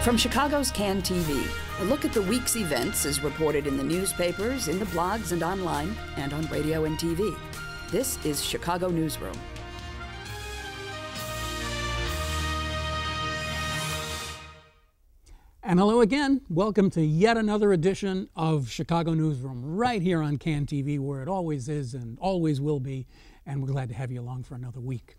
From Chicago's Can TV, a look at the week's events is reported in the newspapers, in the blogs and online, and on radio and TV. This is Chicago Newsroom. And hello again. Welcome to yet another edition of Chicago Newsroom, right here on Can TV, where it always is and always will be. And we're glad to have you along for another week.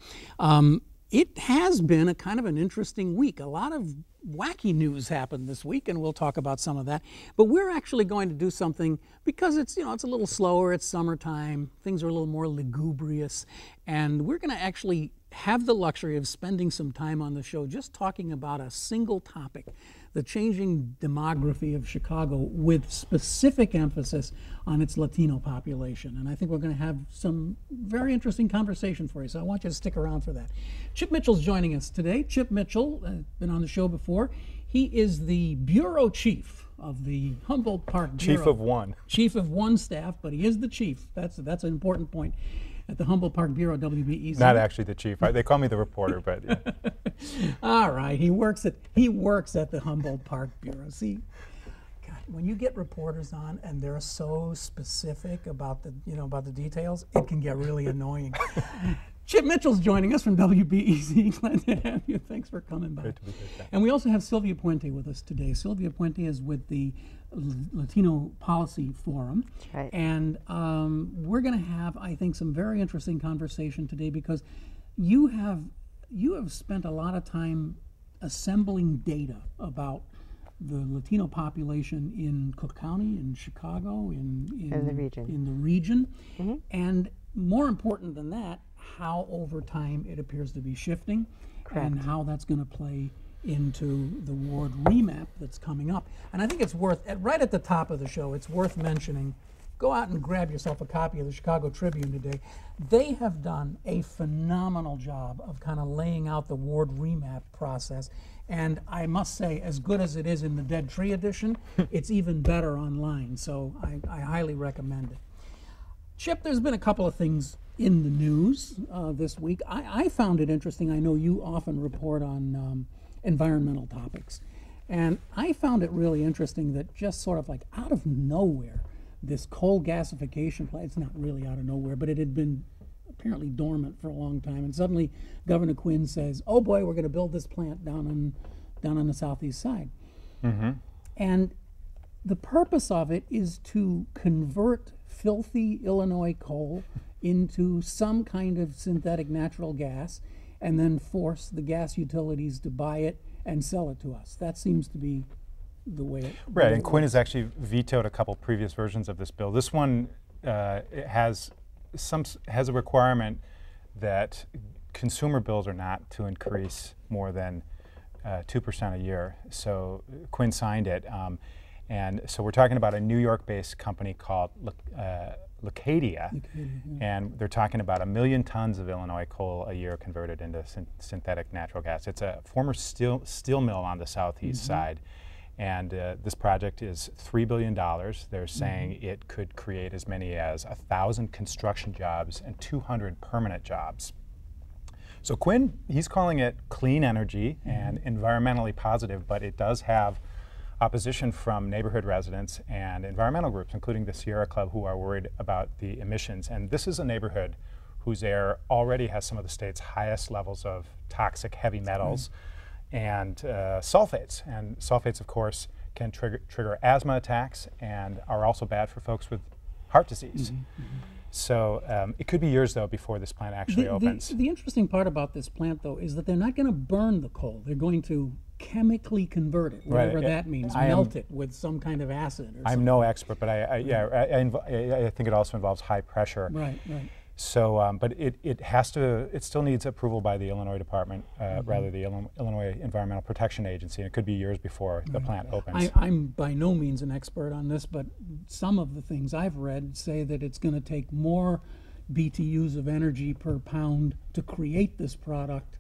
It has been a kind of an interesting week. A lot of wacky news happened this week, and we'll talk about some of that. But we're actually going to do something because it's, it's a little slower. It's summertime. Things are a little more lugubrious. And we're going to actually have the luxury of spending some time on the show just talking about a single topic, the changing demography of Chicago, with specific emphasis on its Latino population. And I think we're going to have some very interesting conversation for you, so I want you to stick around for that. Chip Mitchell's joining us today. Chip Mitchell, been on the show before. He is the bureau chief of the Humboldt Park Bureau. Chief of one. Chief of one staff, but he is the chief. That's an important point. At the Humboldt Park Bureau, WBEZ. Not actually the chief. They call me the reporter, but yeah. All right, he works at the Humboldt Park Bureau. See, God, when you get reporters on and they're so specific about the details, it can get really annoying. Chip Mitchell's joining us from WBEZ. Glad to have you. Thanks for coming by. Great to be here. And we also have Sylvia Puente with us today. Sylvia Puente is with the Latino Policy Forum. Right. And we're going to have, I think, some very interesting conversation today because you have spent a lot of time assembling data about the Latino population in Cook County, in Chicago, in the region. Mm-hmm. And more important than that, how over time it appears to be shifting. Correct. And how that's going to play into the ward remap that's coming up. And I think it's worth, right at the top of the show, it's worth mentioning, go out and grab yourself a copy of the Chicago Tribune today. They have done a phenomenal job of kind of laying out the ward remap process. And I must say, as good as it is in the Dead Tree edition, it's even better online. So I highly recommend it. Chip, there's been a couple of things in the news this week. I found it interesting. I know you often report on environmental topics. And I found it really interesting that just sort of like out of nowhere, this coal gasification plant, it's not really out of nowhere, but it had been apparently dormant for a long time. And suddenly Governor Quinn says, oh boy, we're going to build this plant down on the southeast side. Mm-hmm. And the purpose of it is to convert filthy Illinois coal into some kind of synthetic natural gas and then force the gas utilities to buy it and sell it to us. That seems to be the way it Right, and Quinn has actually vetoed a couple previous versions of this bill. This one has a requirement that consumer bills are not to increase more than 2% a year. So Quinn signed it. And so we're talking about a New York-based company called Lacadia, and they're talking about 1 million tons of Illinois coal a year converted into synthetic natural gas. It's a former steel mill on the southeast side, and this project is $3 billion. They're saying it could create as many as 1,000 construction jobs and 200 permanent jobs. So Quinn, he's calling it clean energy and environmentally positive, but it does have opposition from neighborhood residents and environmental groups, including the Sierra Club, who are worried about the emissions. And this is a neighborhood whose air already has some of the state's highest levels of toxic heavy metals and sulfates. And sulfates, of course, can trigger asthma attacks and are also bad for folks with heart disease. So it could be years, though, before this plant actually opens. The interesting part about this plant, though, is that they're not going to burn the coal. They're going to chemically convert it, whatever that means, melt it with some kind of acid or something. I'm no expert, but I think it also involves high pressure. Right. So, but it still needs approval by the Illinois Department, rather the Illinois Environmental Protection Agency, and it could be years before the plant opens. I'm by no means an expert on this, but some of the things I've read say that it's going to take more BTUs of energy per pound to create this product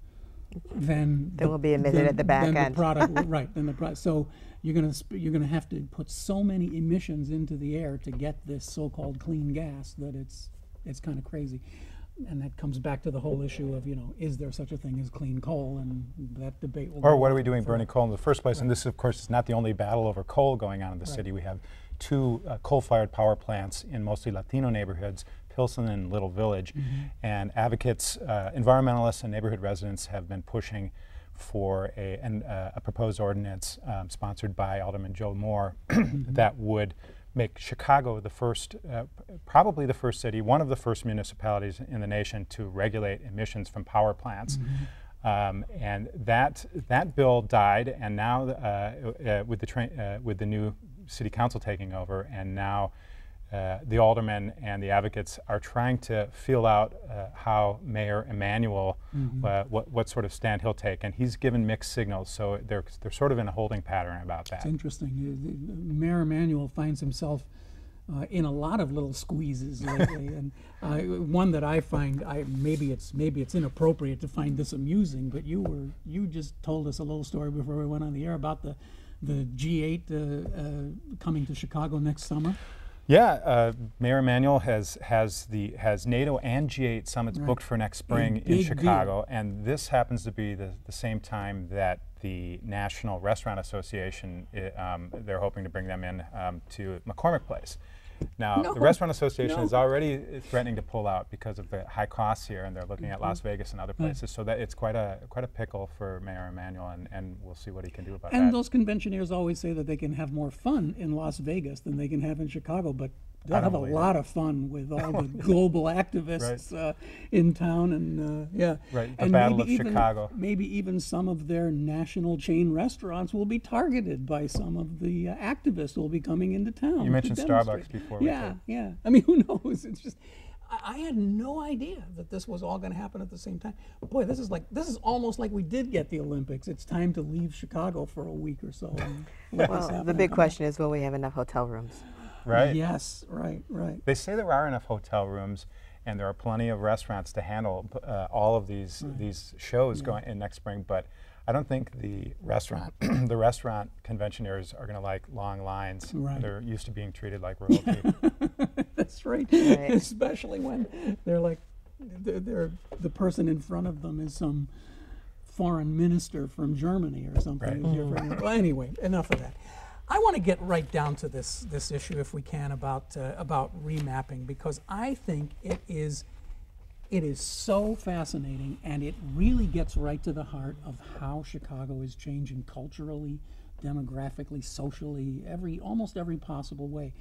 than there will be emitted at the back end. The product, right? Than the product. So you're going to have to put so many emissions into the air to get this so-called clean gas that it's kind of crazy. that comes back to the whole issue of, you know, is there such a thing as clean coal, and that debate will Or what are we doing burning coal in the first place? And this, of course, is not the only battle over coal going on in the city. We have two coal-fired power plants in mostly Latino neighborhoods, Pilsen and Little Village, and advocates, environmentalists and neighborhood residents have been pushing for a proposed ordinance sponsored by Alderman Joe Moore that would make Chicago the first, probably the first city, one of the first municipalities in the nation to regulate emissions from power plants. And that bill died, and now with the new city council taking over, and now the aldermen and the advocates are trying to feel out how Mayor Emanuel, what sort of stand he'll take, and he's given mixed signals. So they're sort of in a holding pattern about that. It's interesting. Mayor Emanuel finds himself in a lot of little squeezes lately, and one that I find, maybe it's inappropriate to find this amusing, but you just told us a little story before we went on the air about the G8 coming to Chicago next summer. Yeah, Mayor Emanuel has NATO and G8 summits booked for next spring in Chicago, and this happens to be the same time that the National Restaurant Association, they're hoping to bring them in to McCormick Place. Now, the Restaurant Association is already threatening to pull out because of the high costs here, and they're looking at Las Vegas and other places. So that it's quite a pickle for Mayor Emanuel, and we'll see what he can do about that. And those conventioneers always say that they can have more fun in Las Vegas than they can have in Chicago, but they'll have a lot of fun with all the global activists in town, and the and Battle of Chicago. Maybe even some of their national chain restaurants will be targeted by some of the activists who will be coming into town. You mentioned Starbucks before. Yeah. I mean, who knows? It's just, I had no idea that this was all going to happen at the same time. Boy, this is almost like we did get the Olympics. It's time to leave Chicago for a week or so. Well, the big question is, will we have enough hotel rooms? Right. Yes, right. They say there are enough hotel rooms, and there are plenty of restaurants to handle all of these shows going in next spring. But I don't think the restaurant conventioners are going to like long lines. They're used to being treated like royalty. That's right. Especially when they're like, the person in front of them is some foreign minister from Germany or something. Well, anyway, enough of that. I want to get right down to this issue, if we can, about remapping, because I think it is so fascinating, and it really gets right to the heart of how Chicago is changing culturally, demographically, socially, almost every possible way.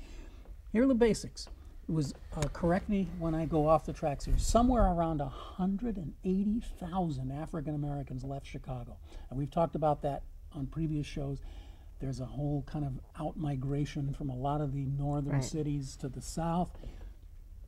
Here are the basics. It was, correct me when I go off the tracks here, somewhere around 180,000 African Americans left Chicago. And we've talked about that on previous shows. There's a whole kind of out-migration from a lot of the northern cities to the south.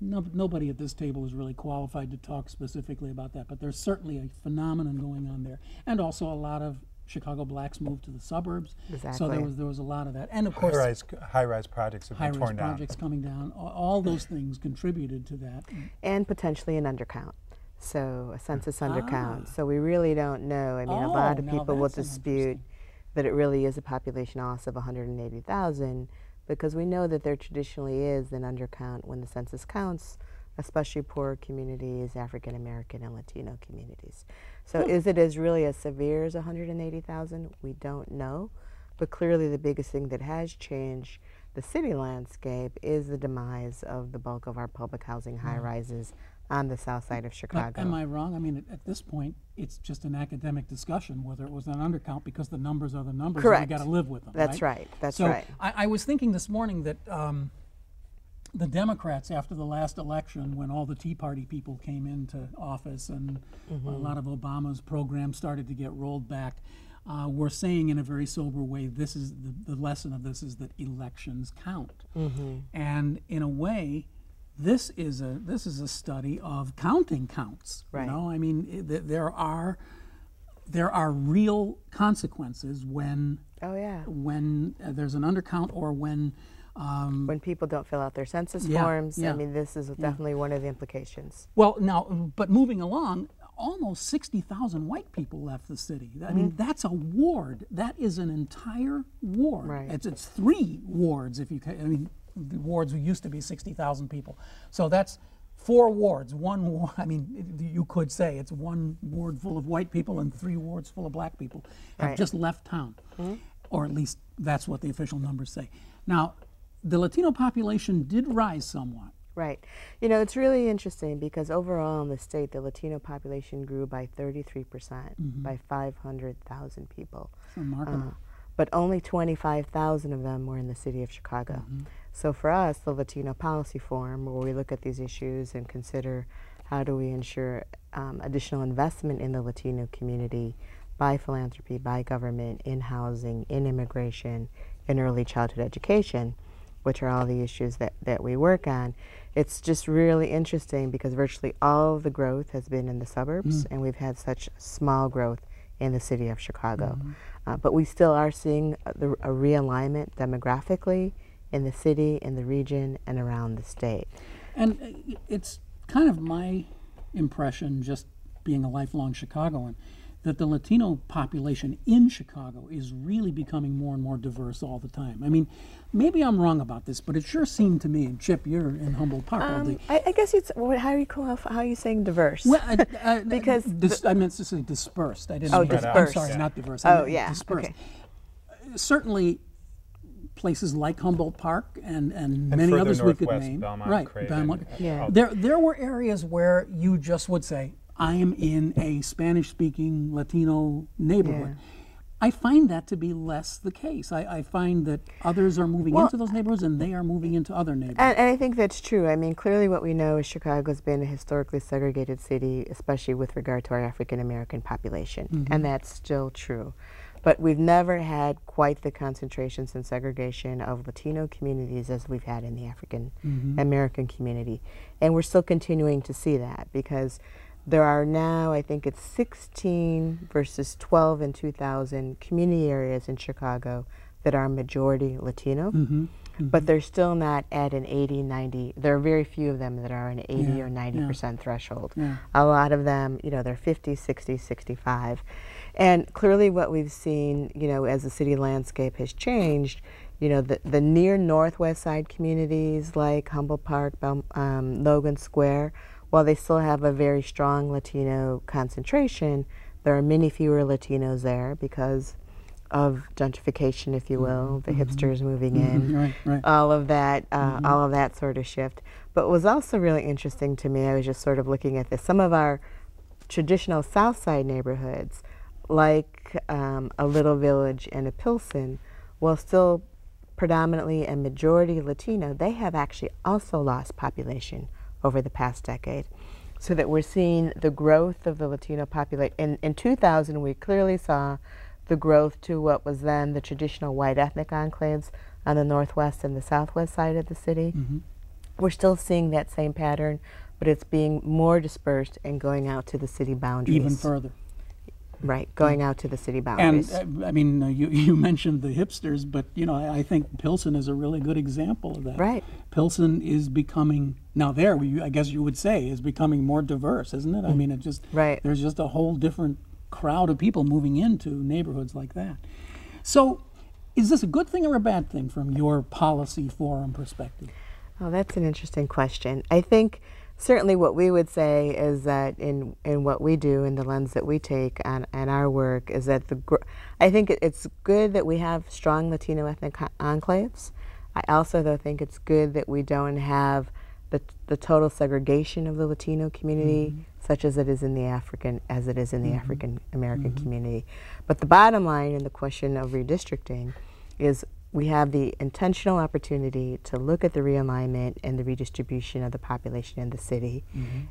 Nobody at this table is really qualified to talk specifically about that, but there's certainly a phenomenon going on there. And also a lot of Chicago blacks moved to the suburbs. So there was a lot of that. And of course, high-rise projects have been torn down. High-rise projects coming down. All those things contributed to that. And potentially an undercount. So a census undercount. So we really don't know. I mean, a lot of people will dispute that it really is a population loss of 180,000, because we know that there traditionally is an undercount when the census counts, especially poor communities, African American and Latino communities. So is it as really as severe as 180,000? We don't know, but clearly the biggest thing that has changed the city landscape is the demise of the bulk of our public housing high-rises on the south side of Chicago. But am I wrong? I mean, at this point, it's just an academic discussion whether it was an undercount, because the numbers are the numbers. Correct. And you got to live with them. That's right. That's right. I was thinking this morning that the Democrats, after the last election, when all the Tea Party people came into office and a lot of Obama's programs started to get rolled back, were saying in a very sober way, this is the lesson of this is that elections count. And in a way, this is a study of counting counts. Right. You know, I mean, there are real consequences when there's an undercount, or when people don't fill out their census forms. I mean, this is definitely one of the implications. Well, now, but moving along, almost 60,000 white people left the city. I mean, that's a ward. That is an entire ward. Right. It's 3 wards, if you can. I mean, the wards used to be 60,000 people. So that's 4 wards, I mean, you could say it's 1 ward full of white people and 3 wards full of black people have just left town. Or at least that's what the official numbers say. Now, the Latino population did rise somewhat. Right. You know, it's really interesting because overall in the state, the Latino population grew by 33%, by 500,000 people. Remarkable. But only 25,000 of them were in the city of Chicago. So for us, the Latino Policy Forum, where we look at these issues and consider how do we ensure additional investment in the Latino community by philanthropy, by government, in housing, in immigration, in early childhood education, which are all the issues that we work on. It's just really interesting because virtually all of the growth has been in the suburbs, and we've had such small growth in the city of Chicago. But we still are seeing a realignment demographically in the city, in the region, and around the state. And it's kind of my impression, just being a lifelong Chicagoan, that the Latino population in Chicago is really becoming more and more diverse all the time. I mean, maybe I'm wrong about this, but it sure seemed to me, and Chip, you're in Humboldt Park all day. I guess it's, how are you saying diverse? Well, because I meant to say dispersed. I didn't. Oh, mean dispersed. I'm sorry, not diverse. Oh, yeah. Dispersed. Okay. Certainly, places like Humboldt Park and many others we could name. Belmont, right, Craven, Belmont. Yeah. There were areas where you just would say, I am in a Spanish-speaking Latino neighborhood. I find that to be less the case. I find that others are moving into those neighborhoods and they are moving into other neighborhoods. And I think that's true. I mean, clearly what we know is Chicago's been a historically segregated city, especially with regard to our African-American population, and that's still true. But we've never had quite the concentrations and segregation of Latino communities as we've had in the African-American community. And we're still continuing to see that because there are now, I think it's 16 versus 12 in 2000 community areas in Chicago that are majority Latino, but they're still not at an 80, 90. There are very few of them that are an 80 or 90% threshold. A lot of them, you know, they're 50, 60, 65. And clearly what we've seen, you know, as the city landscape has changed, you know, the near northwest side communities like Humboldt Park, Logan Square, while they still have a very strong Latino concentration, there are many fewer Latinos there because of gentrification, if you will, the hipsters moving in, all of that sort of shift. But what was also really interesting to me, I was just sort of looking at this, some of our traditional South Side neighborhoods, like a Little Village and a Pilsen, while still predominantly and majority Latino, they have actually also lost population over the past decade. So that we're seeing the growth of the Latino population. In 2000, we clearly saw the growth to what was then the traditional white ethnic enclaves on the northwest and the southwest side of the city. We're still seeing that same pattern, but it's being more dispersed and going out to the city boundaries. Even further. Right, going out to the city boundaries. And I mean, you mentioned the hipsters, but you know, I think Pilsen is a really good example of that. Right. Pilsen is becoming, now I guess you would say, is becoming more diverse, isn't it? I mean, it just, there's just a whole different crowd of people moving into neighborhoods like that. So, is this a good thing or a bad thing from your policy forum perspective? Oh, that's an interesting question. I think certainly what we would say is that in what we do, in the lens that we take on our work, is that I think it's good that we have strong Latino ethnic enclaves. I also, though, think it's good that we don't have the total segregation of the Latino community, such as it is in the African American community. But the bottom line in the question of redistricting is we have the intentional opportunity to look at the realignment and the redistribution of the population in the city.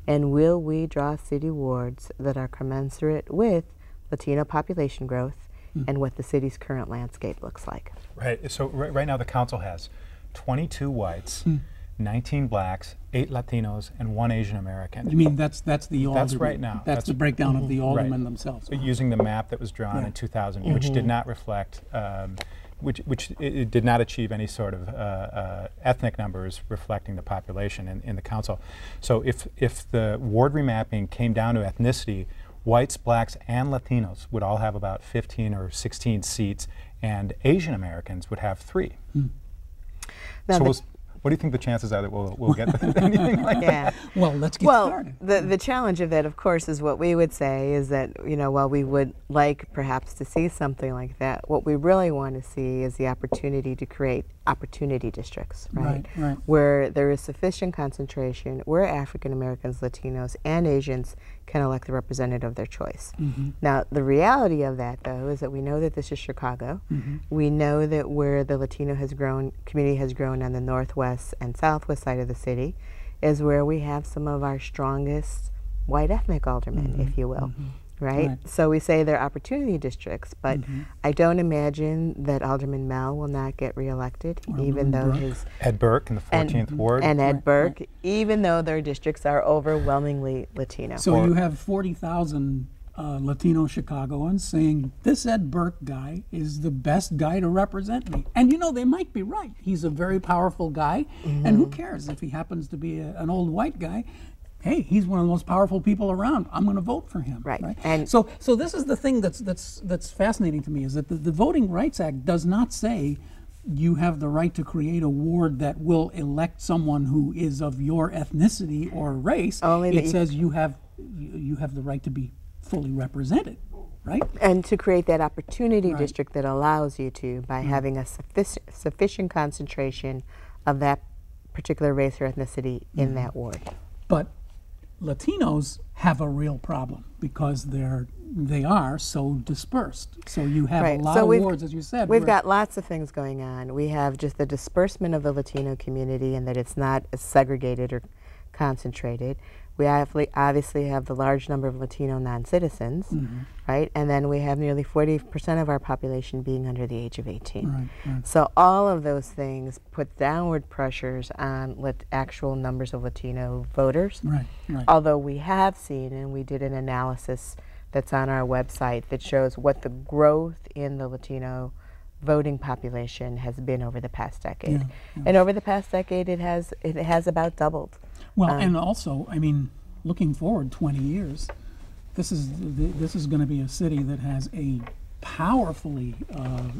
And will we draw city wards that are commensurate with Latino population growth and what the city's current landscape looks like? Right. So right now the council has 22 whites, 19 blacks, 8 Latinos, and 1 Asian American. You mean that's the alderman? That's right now. That's the breakdown of the aldermen themselves. Using the map that was drawn in 2000, which did not reflect, which it did not achieve any sort of ethnic numbers reflecting the population in the council. So if the ward remapping came down to ethnicity, whites, blacks, and Latinos would all have about 15 or 16 seats, and Asian Americans would have 3. Now What do you think the chances are that we'll get anything like that? Well, let's get started. The challenge of that, of course, is what we would say is that, while we would like perhaps to see something like that, what we really want to see is the opportunity to create opportunity districts, right? Right. Where there is sufficient concentration, where African Americans, Latinos, and Asians can elect the representative of their choice. Now, the reality of that, though, is that we know that this is Chicago. We know that where the Latino community has grown on the northwest and southwest side of the city is where we have some of our strongest white ethnic aldermen, if you will. Right? So we say they're opportunity districts, but I don't imagine that Alderman Mel will not get reelected, even though his... Ed Burke in the 14th Ward. And Ed Burke, even though their districts are overwhelmingly Latino. So you have 40,000 Latino Chicagoans saying, this Ed Burke guy is the best guy to represent me. And they might be right. He's a very powerful guy, and who cares if he happens to be an old white guy? Hey, he's one of the most powerful people around. I'm going to vote for him. Right. And so this is the thing that's fascinating to me, is that the Voting Rights Act does not say you have the right to create a ward that will elect someone who is of your ethnicity or race. It says you have the right to be fully represented, right? And to create that opportunity district that allows you to, by having a sufficient concentration of that particular race or ethnicity in that ward. But Latinos have a real problem because they are so dispersed. So you have a lot of wards, as you said. We've got lots of things going on. We have just the disbursement of the Latino community, and that it's not as segregated or concentrated. We obviously have the large number of Latino non-citizens, right? And then we have nearly 40% of our population being under the age of 18. Right. So all of those things put downward pressures on actual numbers of Latino voters. Right. Although we have seen, and we did an analysis that's on our website that shows what the growth in the Latino voting population has been over the past decade. And over the past decade, it has about doubled. Well, and also, looking forward 20 years, this is going to be a city that has a powerfully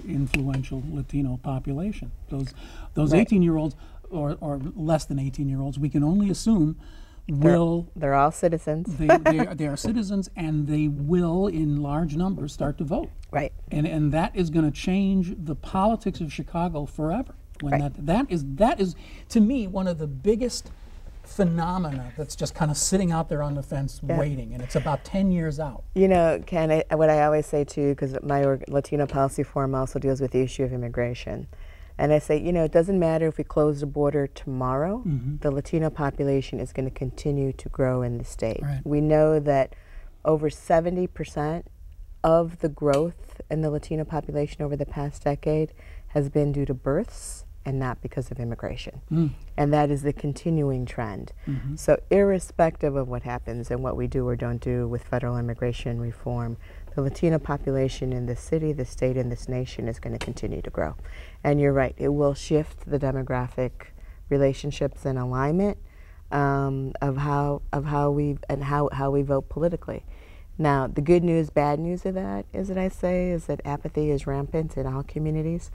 influential Latino population. Those 18-year-olds or less than 18-year-olds, we can only assume they're all citizens. they are citizens, and they will, in large numbers, start to vote. Right. And that is going to change the politics of Chicago forever. That is to me one of the biggest phenomena that's just kind of sitting out there on the fence waiting, and it's about 10 years out. Ken, what I always say too, because my Latino Policy Forum also deals with the issue of immigration, and I say, it doesn't matter if we close the border tomorrow, the Latino population is going to continue to grow in the state. We know that over 70% of the growth in the Latino population over the past decade has been due to births and not because of immigration. And that is the continuing trend. So irrespective of what happens and what we do or don't do with federal immigration reform, the Latino population in this city, the state, and this nation is going to continue to grow. And you're right, it will shift the demographic relationships and alignment of how we vote politically. Now, the good news, bad news of that is that apathy is rampant in all communities.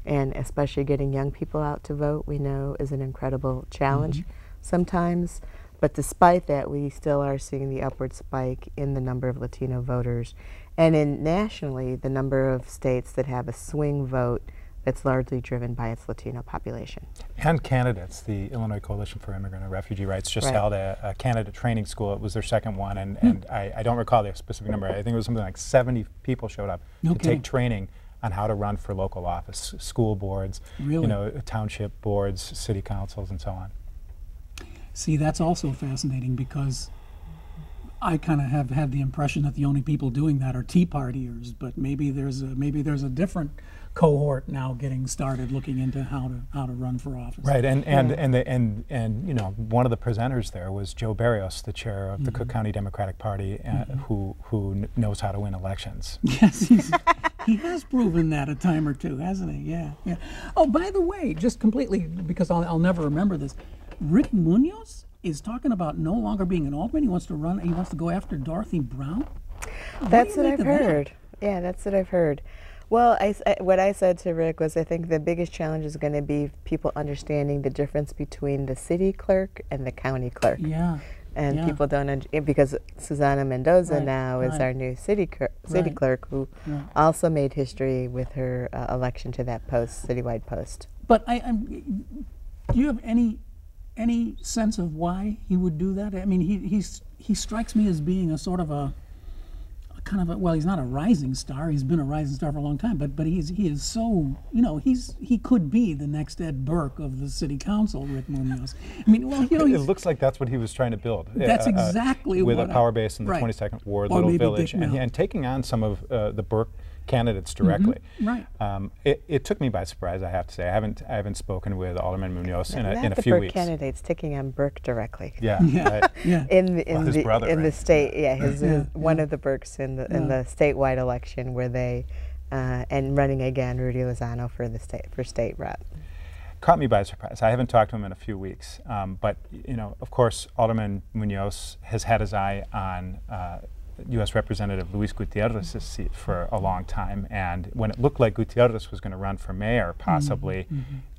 And especially getting young people out to vote, we know, is an incredible challenge sometimes. But despite that, we still are seeing the upward spike in the number of Latino voters. And nationally, the number of states that have a swing vote that's largely driven by its Latino population. And candidates. The Illinois Coalition for Immigrant and Refugee Rights just held a candidate training school. It was their second one, and I don't recall the specific number. I think it was something like 70 people showed up to take training on how to run for local office, school boards, township boards, city councils, and so on. See, that's also fascinating, because I kind of have had the impression that the only people doing that are Tea Partiers, but maybe there's a different cohort now getting started looking into how to run for office. Right, and one of the presenters there was Joe Barrios, the chair of the Cook County Democratic Party, who knows how to win elections. Yes, he has proven that a time or two, hasn't he? Yeah. Oh, by the way, just completely, because I'll never remember this, Rick Munoz is talking about no longer being an alderman. He wants to go after Dorothy Brown. That's what I've heard. Yeah, that's what I've heard. Well, what I said to Rick was I think the biggest challenge is going to be people understanding the difference between the city clerk and the county clerk. Yeah. And people don't, because Susana Mendoza now is our new city clerk, who also made history with her election to that post, citywide post. But do you have any sense of why he would do that? I mean, he strikes me as being a sort of a kind of a, well, he's not a rising star. He's been a rising star for a long time, but he is so, you know, he could be the next Ed Burke of the city council, Rick Munoz. I mean, well, you know, it looks like that's what he was trying to build. That's exactly with what a power base in the 22nd Ward, or Little Village, and taking on some of the Burke candidates directly. Right. It took me by surprise, I have to say. I haven't spoken with Alderman Munoz in a few the Burke weeks. Candidates taking on Burke directly. Yeah. In his brother, in the state, one of the Burkes in the statewide election where they and running again Rudy Lozano for state rep. Caught me by surprise. I haven't talked to him in a few weeks, but you know, of course, Alderman Munoz has had his eye on U.S. Representative Luis Gutierrez's seat for a long time, and when it looked like Gutierrez was going to run for mayor, possibly,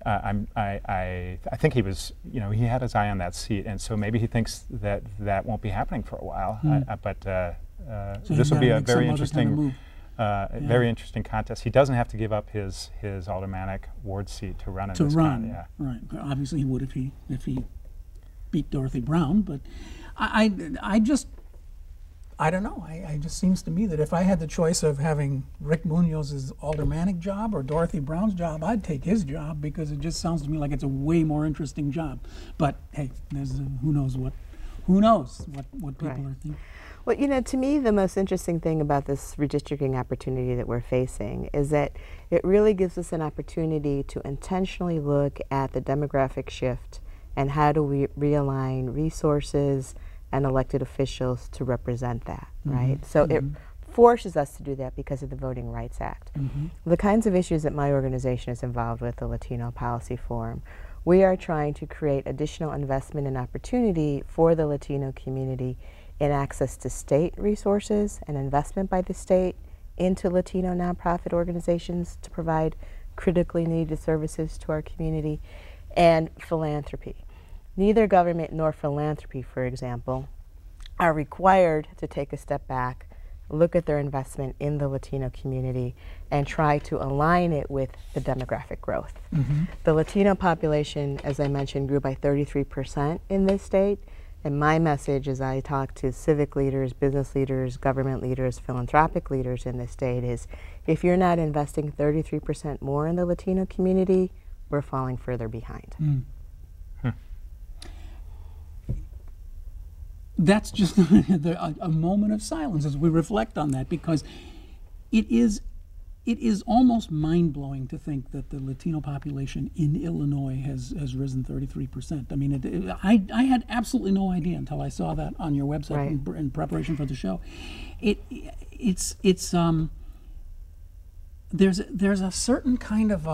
I think he was, you know, he had his eye on that seat, and so maybe he thinks that that won't be happening for a while. But so this will be a very interesting, very interesting contest. He doesn't have to give up his aldermanic ward seat to run in this contest. Right. Obviously, he would if he beat Dorothy Brown, but I don't know. It just seems to me that if I had the choice of having Rick Munoz's aldermanic job or Dorothy Brown's job, I'd take his job because it just sounds to me like it's a way more interesting job. But hey, there's who knows what people are thinking. Well, you know, to me, the most interesting thing about this redistricting opportunity that we're facing is that it really gives us an opportunity to intentionally look at the demographic shift and how do we realign resources and elected officials to represent that, right? So it forces us to do that because of the Voting Rights Act. The kinds of issues that my organization is involved with, the Latino Policy Forum, we are trying to create additional investment and opportunity for the Latino community in access to state resources and investment by the state into Latino nonprofit organizations to provide critically needed services to our community, and philanthropy. Neither government nor philanthropy, for example, are required to take a step back, look at their investment in the Latino community, and try to align it with the demographic growth. The Latino population, as I mentioned, grew by 33% in this state, and my message as I talk to civic leaders, business leaders, government leaders, philanthropic leaders in this state is, if you're not investing 33% more in the Latino community, we're falling further behind. That's just a moment of silence as we reflect on that, because it is almost mind-blowing to think that the Latino population in Illinois has risen 33%. I mean, I had absolutely no idea until I saw that on your website in preparation for the show. There's a certain kind of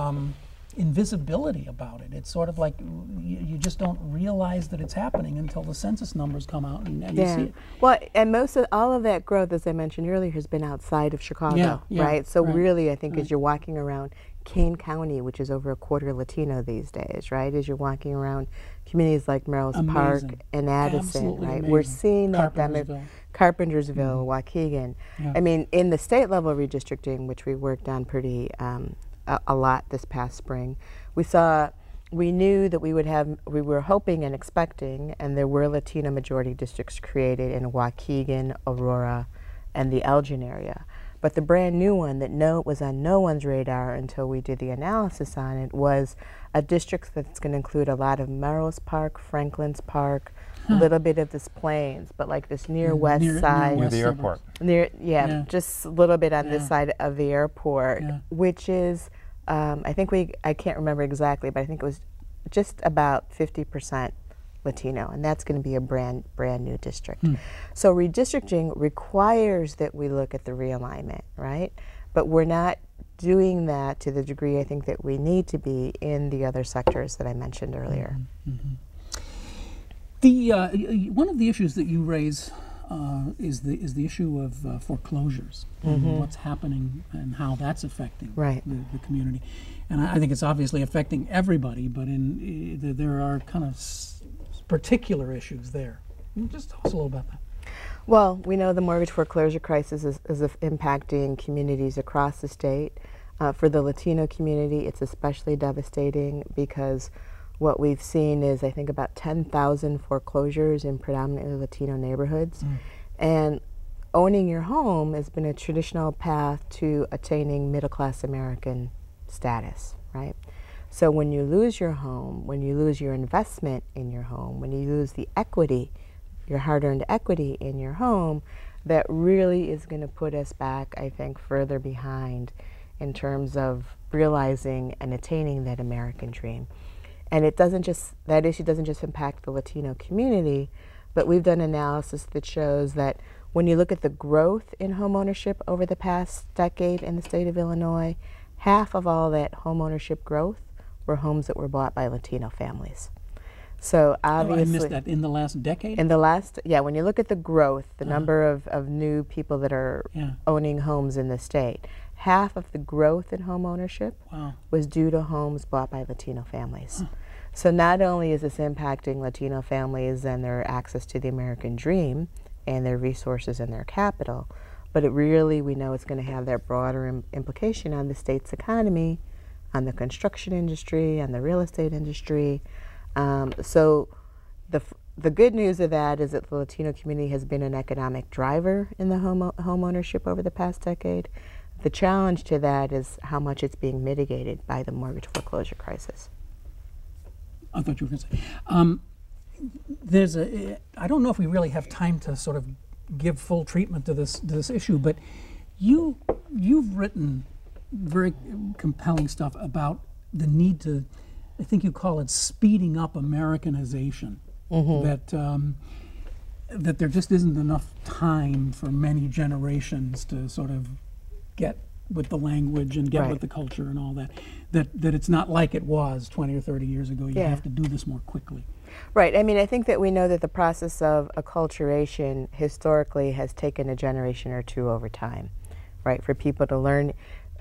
invisibility about it. It's sort of like you just don't realize that it's happening until the census numbers come out and you see it. Well, and all of that growth, as I mentioned earlier, has been outside of Chicago, right? So really, I think as you're walking around Kane County, which is over a quarter Latino these days, right? As you're walking around communities like Merrill's Park and Addison, right? We're seeing that Carpentersville, Waukegan. I mean, in the state level redistricting, which we worked on pretty a lot this past spring, we knew that we were hoping and expecting, and there were Latino majority districts created in Waukegan, Aurora, and the Elgin area. But the brand new one that was on no one's radar until we did the analysis on it was a district that's going to include a lot of Merrill's Park, Franklin's Park, a little bit of this Plains, but like this near west side. Near the airport. Just a little bit on this side of the airport, which is, I can't remember exactly, but I think it was just about 50% Latino, and that's going to be a brand new district. So redistricting requires that we look at the realignment, right? But we're not doing that to the degree I think that we need to be in the other sectors that I mentioned earlier. The one of the issues that you raise is the issue of foreclosures, and what's happening and how that's affecting the community. And I think it's obviously affecting everybody, but there are kind of particular issues there. Just tell us a little about that. Well, we know the mortgage foreclosure crisis is impacting communities across the state. For the Latino community, it's especially devastating because what we've seen is, I think, about 10,000 foreclosures in predominantly Latino neighborhoods. And owning your home has been a traditional path to attaining middle-class American status, right? So when you lose your home, when you lose your investment in your home, when you lose the equity, your hard-earned equity in your home, that really is going to put us back, I think, further behind in terms of realizing and attaining that American dream. And that issue doesn't just impact the Latino community, but we've done analysis that shows that when you look at the growth in homeownership over the past decade in the state of Illinois, half of all that homeownership growth were homes that were bought by Latino families. So obviously, I missed that. In the last decade? In the last, when you look at the growth, the number of new people that are owning homes in the state, half of the growth in home ownership was due to homes bought by Latino families. So not only is this impacting Latino families and their access to the American dream and their resources and their capital, but we know it's going to have that broader implication on the state's economy, on the construction industry, on the real estate industry. So the good news of that is that the Latino community has been an economic driver in the home ownership over the past decade. The challenge to that is how much it's being mitigated by the mortgage foreclosure crisis. I thought you were going to say, I don't know if we really have time to sort of give full treatment to this issue, but you've written very compelling stuff about the need to, I think you call it speeding up Americanization, that there just isn't enough time for many generations to sort of get with the language and get with the culture and all that it's not like it was 20 or 30 years ago. You have to do this more quickly. Right. I mean, I think that we know that the process of acculturation historically has taken a generation or two over time, right? For people to learn.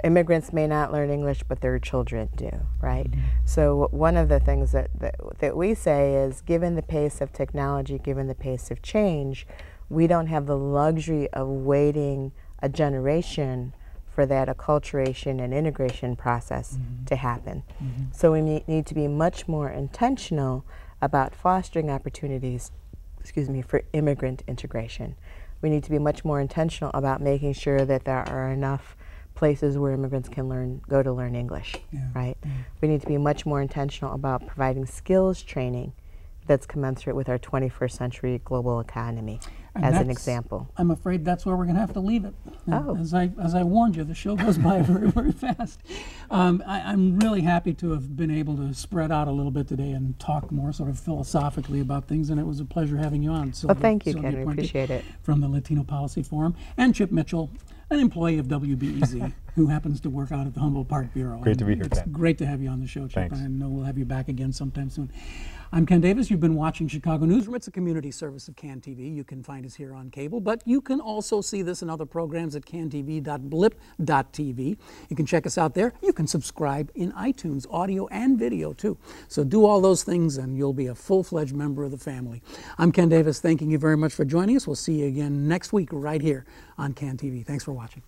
Immigrants may not learn English, but their children do, right? So one of the things that we say is, given the pace of technology, given the pace of change, we don't have the luxury of waiting a generation for that acculturation and integration process to happen. So we need to be much more intentional about fostering opportunities, for immigrant integration. We need to be much more intentional about making sure that there are enough places where immigrants can go to learn English, right? We need to be much more intentional about providing skills training that's commensurate with our 21st century global economy, as an example. I'm afraid that's where we're going to have to leave it. As I warned you, the show goes by very, very fast. I'm really happy to have been able to spread out a little bit today and talk more sort of philosophically about things, and it was a pleasure having you on. Well, thank you, Ken. We appreciate it. From the Latino Policy Forum, and Chip Mitchell, an employee of WBEZ, who happens to work out at the Humboldt Park Bureau. Great to be here, Ken. It's great to have you on the show, Chip. Thanks. I know we'll have you back again sometime soon. I'm Ken Davis. You've been watching Chicago Newsroom. It's a community service of CAN TV. You can find us here on cable, but you can also see this and other programs at cantv.blip.tv. You can check us out there. You can subscribe in iTunes, audio and video too. So do all those things and you'll be a full-fledged member of the family. I'm Ken Davis, thanking you very much for joining us. We'll see you again next week right here on CAN TV. Thanks for watching.